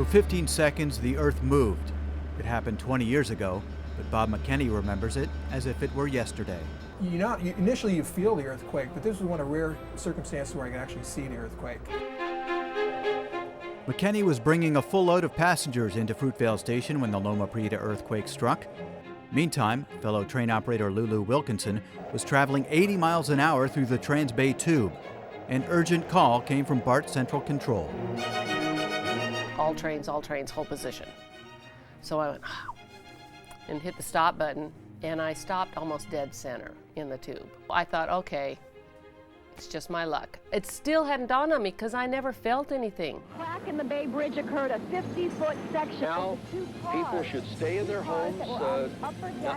For 15 seconds, the earth moved. It happened 20 years ago, but Bob McKenney remembers it as if it were yesterday. Initially you feel the earthquake, but this was one of rare circumstances where I could actually see the earthquake. McKenney was bringing a full load of passengers into Fruitvale Station when the Loma Prieta earthquake struck. Meantime, fellow train operator Lulu Wilkinson was traveling 80 miles an hour through the Trans-Bay Tube. An urgent call came from BART Central Control. All trains, hold position. So I went and hit the stop button, and I stopped almost dead center in the tube. I thought, okay, it's just my luck. It still hadn't dawned on me because I never felt anything. Crack in the Bay Bridge occurred, a 50-foot section. Now, people should stay in their homes,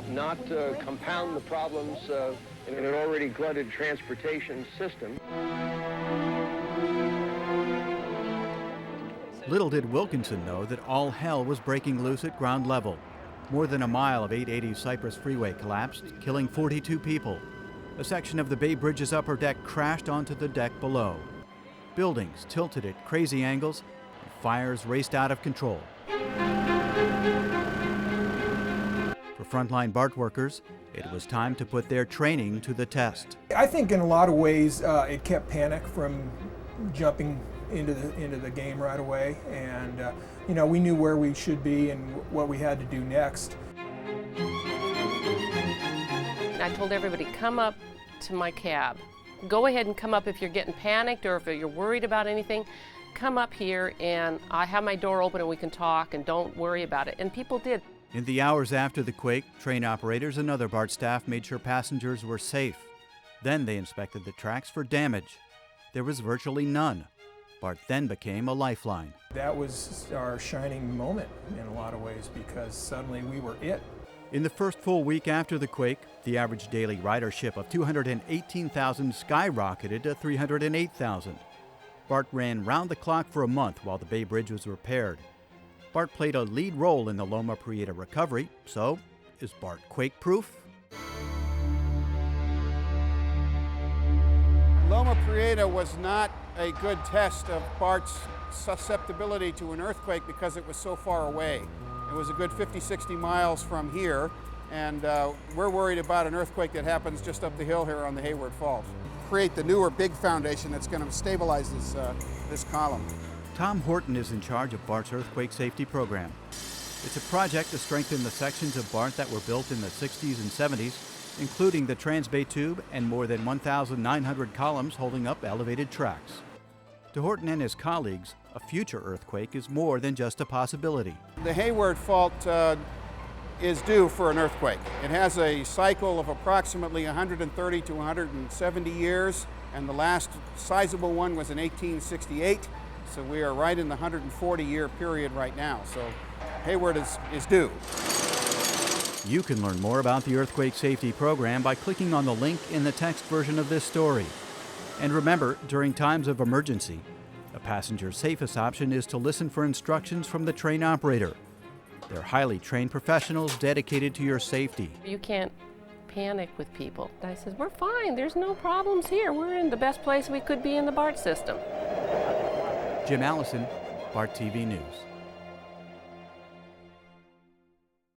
not compound the problems in an already glutted transportation system. Little did Wilkinson know that all hell was breaking loose at ground level. More than a mile of 880 Cypress Freeway collapsed, killing 42 people. A section of the Bay Bridge's upper deck crashed onto the deck below. Buildings tilted at crazy angles, and fires raced out of control. For frontline BART workers, it was time to put their training to the test. I think in a lot of ways it kept panic from jumping into the game right away, and we knew where we should be and what we had to do next. I told everybody, come up to my cab. Go ahead and come up if you're getting panicked or if you're worried about anything. Come up here and I have my door open and we can talk, and don't worry about it. And people did. In the hours after the quake, train operators and other BART staff made sure passengers were safe. Then they inspected the tracks for damage. There was virtually none. BART then became a lifeline. That was our shining moment in a lot of ways, because suddenly we were it. In the first full week after the quake, the average daily ridership of 218,000 skyrocketed to 308,000. BART ran round the clock for a month while the Bay Bridge was repaired. BART played a lead role in the Loma Prieta recovery, so is BART quake-proof? Loma Prieta was not a good test of BART's susceptibility to an earthquake because it was so far away. It was a good 50, 60 miles from here, and we're worried about an earthquake that happens just up the hill here on the Hayward Fault. Create the newer big foundation that's going to stabilize this column. Tom Horton is in charge of BART's earthquake safety program. It's a project to strengthen the sections of BART that were built in the 60s and 70s, including the Trans-Bay Tube and more than 1,900 columns holding up elevated tracks. To Horton and his colleagues, a future earthquake is more than just a possibility. The Hayward Fault is due for an earthquake. It has a cycle of approximately 130 to 170 years, and the last sizable one was in 1868, so we are right in the 140-year period right now, so Hayward is due. You can learn more about the Earthquake Safety Program by clicking on the link in the text version of this story. And remember, during times of emergency, a passenger's safest option is to listen for instructions from the train operator. They're highly trained professionals dedicated to your safety. You can't panic with people. I said, we're fine, there's no problems here. We're in the best place we could be in the BART system. Jim Allison, BART TV News.